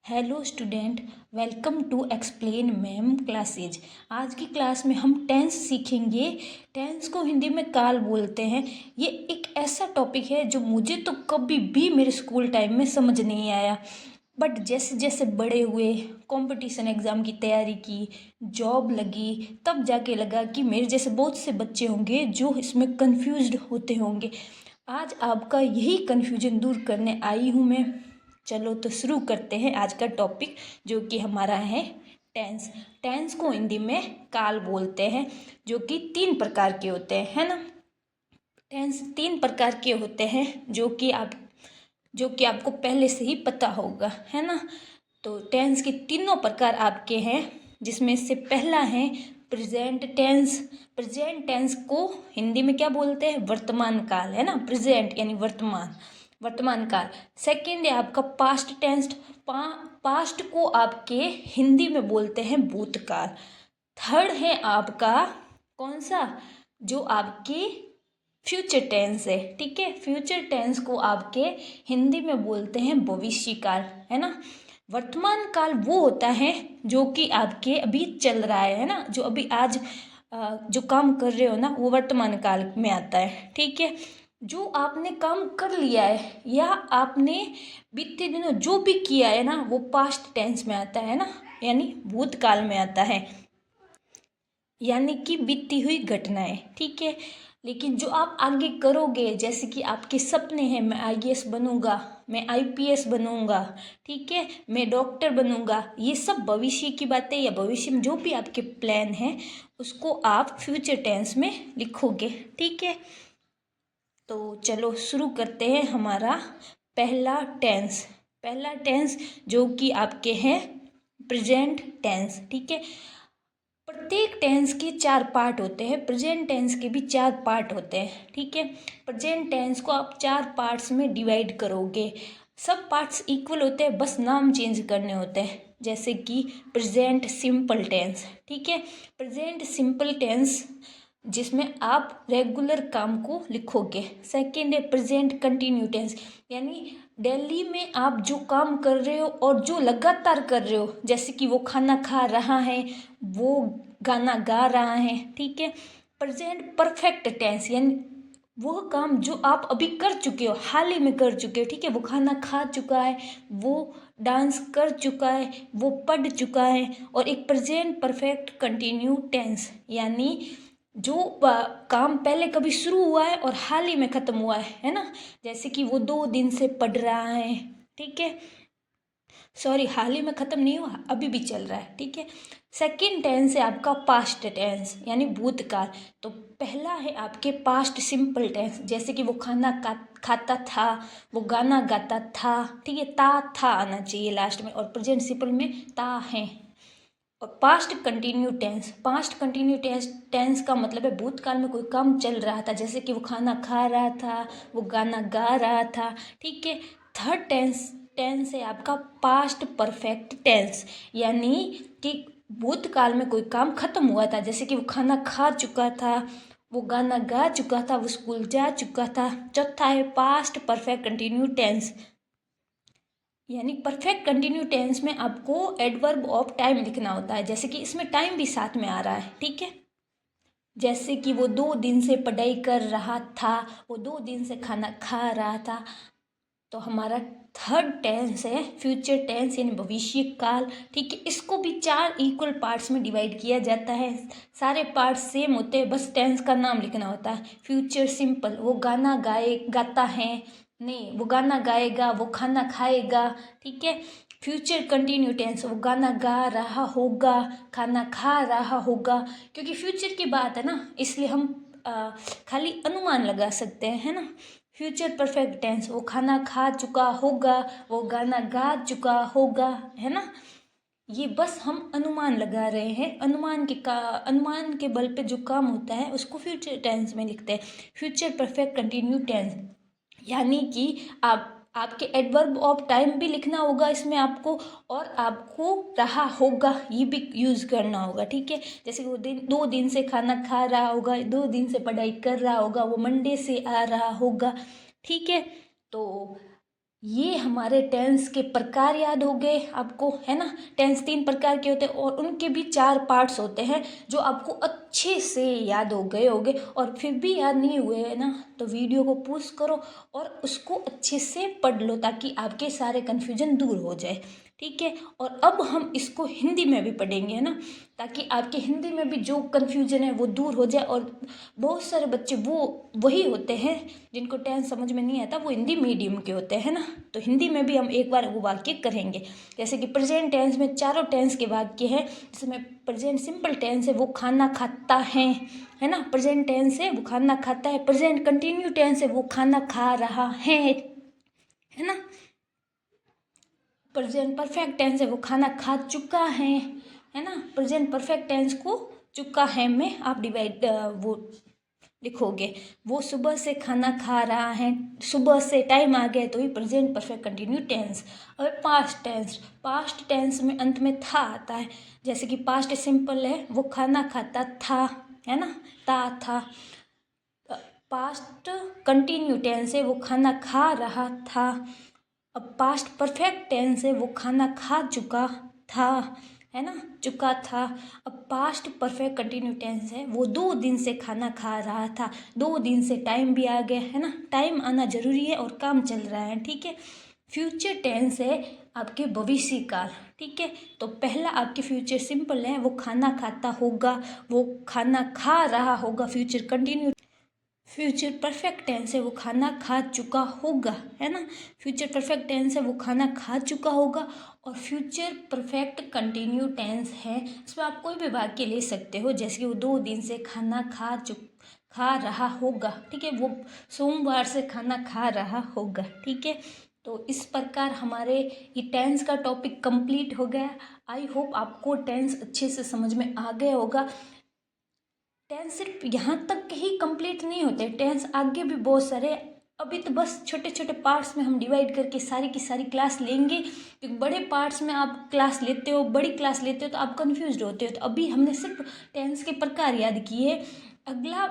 Hello student, welcome to explain ma'am classes. आज की class में हम टेंस सीखेंगे। टेंस को हिंदी में काल बोलते हैं। ये एक ऐसा टॉपिक है जो मुझे तो कभी भी मेरे स्कूल टाइम में समझ नहीं आया, बट जैसे जैसे बड़े हुए, कंपटीशन एग्ज़ाम की तैयारी की, जॉब लगी, तब जाके लगा कि मेरे जैसे बहुत से बच्चे होंगे जो इसमें कंफ्यूज्ड होते होंगे। आज आपका यही कन्फ्यूजन दूर करने आई हूँ मैं। चलो तो शुरू करते हैं आज का टॉपिक, जो कि हमारा है टेंस। टेंस को हिंदी में काल बोलते हैं, जो कि 3 प्रकार के होते हैं, है ना। टेंस 3 प्रकार के होते हैं, जो कि आपको पहले से ही पता होगा, है ना। तो टेंस के तीनों प्रकार आपके हैं, जिसमें से पहला है प्रेजेंट टेंस। प्रेजेंट टेंस को हिंदी में क्या बोलते हैं? वर्तमान काल, है ना। प्रेजेंट यानी वर्तमान, वर्तमान काल। सेकंड है आपका पास्ट टेंस। पास्ट को आपके हिंदी में बोलते हैं भूतकाल। थर्ड है आपका कौन सा? जो आपके फ्यूचर टेंस है, ठीक है। फ्यूचर टेंस को आपके हिंदी में बोलते हैं भविष्य काल, है ना। वर्तमान काल वो होता है जो कि आपके अभी चल रहा है ना, जो अभी आज जो काम कर रहे हो ना, वो वर्तमान काल में आता है, ठीक है। जो आपने काम कर लिया है या आपने बीते दिनों जो भी किया है ना, वो पास्ट टेंस में आता है ना, यानी भूतकाल में आता है, यानी कि बीती हुई घटनाएं, ठीक है। लेकिन जो आप आगे करोगे, जैसे कि आपके सपने हैं, मैं आईएएस बनूंगा, मैं आईपीएस बनूंगा, ठीक है, मैं डॉक्टर बनूंगा, ये सब भविष्य की बातें या भविष्य में जो भी आपके प्लान हैं, उसको आप फ्यूचर टेंस में लिखोगे, ठीक है। तो चलो शुरू करते हैं हमारा पहला टेंस। पहला टेंस जो कि आपके हैं प्रेजेंट टेंस, ठीक है। प्रत्येक टेंस के 4 पार्ट होते हैं, प्रेजेंट टेंस के भी 4 पार्ट होते हैं, ठीक है। प्रेजेंट टेंस को आप 4 पार्ट्स में डिवाइड करोगे। सब पार्ट्स इक्वल होते हैं, बस नाम चेंज करने होते हैं। जैसे कि प्रेजेंट सिंपल टेंस, ठीक है। प्रेजेंट सिंपल टेंस जिसमें आप रेगुलर काम को लिखोगे। सेकेंड है प्रेजेंट कंटिन्यू टेंस, यानी डेली में आप जो काम कर रहे हो और जो लगातार कर रहे हो, जैसे कि वो खाना खा रहा है, वो गाना गा रहा है, ठीक है। प्रेजेंट परफेक्ट टेंस, यानी वो काम जो आप अभी कर चुके हो, हाल ही में कर चुके हो, ठीक है। वो खाना खा चुका है, वो डांस कर चुका है, वो पढ़ चुका है। और एक प्रेजेंट परफेक्ट कंटिन्यू टेंस, यानी जो काम पहले कभी शुरू हुआ है और हाल ही में ख़त्म हुआ है ना। जैसे कि वो 2 दिन से पढ़ रहा है, ठीक है। सॉरी, हाल ही में ख़त्म नहीं हुआ, अभी भी चल रहा है, ठीक है। सेकंड टेंस है आपका पास्ट टेंस, यानी भूतकाल। तो पहला है आपके पास्ट सिंपल टेंस, जैसे कि वो खाना खाता था, वो गाना गाता था, ठीक है। था आना चाहिए लास्ट में, और प्रेजेंट सिंपल में ता है। और past continue tense, past continue tense का मतलब है भूतकाल में कोई काम चल रहा था, जैसे कि वो खाना खा रहा था, वो गाना गा रहा था, ठीक है। थर्ड टेंस टेंस है आपका पास्ट परफेक्ट टेंस, यानी कि भूतकाल में कोई काम खत्म हुआ था, जैसे कि वो खाना खा चुका था, वो गाना गा चुका था, वो स्कूल जा चुका था। चौथा है पास्ट परफेक्ट कंटिन्यू टेंस, यानी परफेक्ट कंटिन्यू टेंस में आपको एडवर्ब ऑफ टाइम लिखना होता है, जैसे कि इसमें टाइम भी साथ में आ रहा है, ठीक है। जैसे कि वो 2 दिन से पढ़ाई कर रहा था, वो 2 दिन से खाना खा रहा था। तो हमारा थर्ड टेंस है फ्यूचर टेंस, यानी भविष्य काल, ठीक है। इसको भी 4 इक्वल पार्ट्स में डिवाइड किया जाता है। सारे पार्ट्स सेम होते हैं, बस टेंस का नाम लिखना होता है। फ्यूचर सिंपल, वो गाना गाता है, नहीं वो गाना गाएगा, वो खाना खाएगा, ठीक है। फ्यूचर कंटिन्यू टेंस, वो गाना गा रहा होगा, खाना खा रहा होगा। क्योंकि फ्यूचर की बात है ना, इसलिए हम खाली अनुमान लगा सकते हैं, है ना। फ्यूचर परफेक्ट टेंस, वो खाना खा चुका होगा, वो गाना गा चुका होगा, है ना। ये बस हम अनुमान लगा रहे हैं। अनुमान के बल पे जो काम होता है उसको फ्यूचर टेंस में लिखते हैं। फ्यूचर परफेक्ट कंटिन्यू टेंस, यानी कि आपके एडवर्ब ऑफ टाइम भी लिखना होगा इसमें आपको, और आपको रहा होगा ये भी यूज़ करना होगा, ठीक है। जैसे वो 2 दिन से खाना खा रहा होगा, 2 दिन से पढ़ाई कर रहा होगा, वो मंडे से आ रहा होगा, ठीक है। तो ये हमारे टेंस के प्रकार याद हो गए आपको, है ना। टेंस 3 प्रकार के होते हैं और उनके भी 4 पार्ट्स होते हैं जो आपको अच्छे से याद हो गए होंगे। और फिर भी याद नहीं हुए है ना, तो वीडियो को पॉज करो और उसको अच्छे से पढ़ लो ताकि आपके सारे कन्फ्यूजन दूर हो जाए, ठीक है। और अब हम इसको हिंदी में भी पढ़ेंगे, है ना, ताकि आपके हिंदी में भी जो कन्फ्यूजन है वो दूर हो जाए। और बहुत सारे बच्चे वही होते हैं जिनको टेंस समझ में नहीं आता, वो हिंदी मीडियम के होते हैं ना। तो हिंदी में भी हम एक बार वो वाक्य करेंगे। जैसे कि प्रेजेंट टेंस में चारों टेंस के वाक्य हैं, जिसमें प्रेजेंट सिंपल टेंस है वो खाना खाता है ना। प्रेजेंट टेंस है वो खाना खाता है। प्रेजेंट कंटिन्यू टेंस है वो खाना खा रहा है ना। प्रेजेंट परफेक्ट टेंस है वो खाना खा चुका है ना। प्रेजेंट परफेक्ट टेंस को चुका है में आप डिवाइड वो लिखोगे। वो सुबह से खाना खा रहा है, सुबह से टाइम आ गया, तो ये प्रेजेंट परफेक्ट कंटिन्यू टेंस। और पास्ट टेंस में अंत में था आता है। जैसे कि पास्ट सिंपल है वो खाना खाता था, है ना, था। पास्ट कंटिन्यू टेंस है वो खाना खा रहा था। अब पास्ट परफेक्ट टेंस है वो खाना खा चुका था, है ना, चुका था। अब पास्ट परफेक्ट कंटिन्यू टेंस है वो 2 दिन से खाना खा रहा था। 2 दिन से टाइम भी आ गया, है ना, टाइम आना जरूरी है और काम चल रहा है, ठीक है। फ्यूचर टेंस है आपके भविष्य काल, ठीक है। तो पहला आपके फ्यूचर सिंपल है वो खाना खाता होगा, वो खाना खा रहा होगा। Future continue future perfect tense है वो खाना खा चुका होगा, है ना। फ्यूचर परफेक्ट टेंस है वो खाना खा चुका होगा। और फ्यूचर परफेक्ट कंटिन्यू टेंस है, इसमें आप कोई भी वाक्य ले सकते हो। जैसे कि वो 2 दिन से खाना खा रहा होगा, ठीक है, वो सोमवार से खाना खा रहा होगा, ठीक है। तो इस प्रकार हमारे ये टेंस का टॉपिक कंप्लीट हो गया। आई होप आपको टेंस अच्छे से समझ में आ गया होगा। टेंस सिर्फ यहाँ तक ही कंप्लीट नहीं होते, टेंस आगे भी बहुत सारे। अभी तो बस छोटे छोटे पार्ट्स में हम डिवाइड करके सारी की सारी क्लास लेंगे, क्योंकि बड़े पार्ट्स में आप क्लास लेते हो, बड़ी क्लास लेते हो तो आप कंफ्यूज होते हो। तो अभी हमने सिर्फ टेंस के प्रकार याद किए। अगला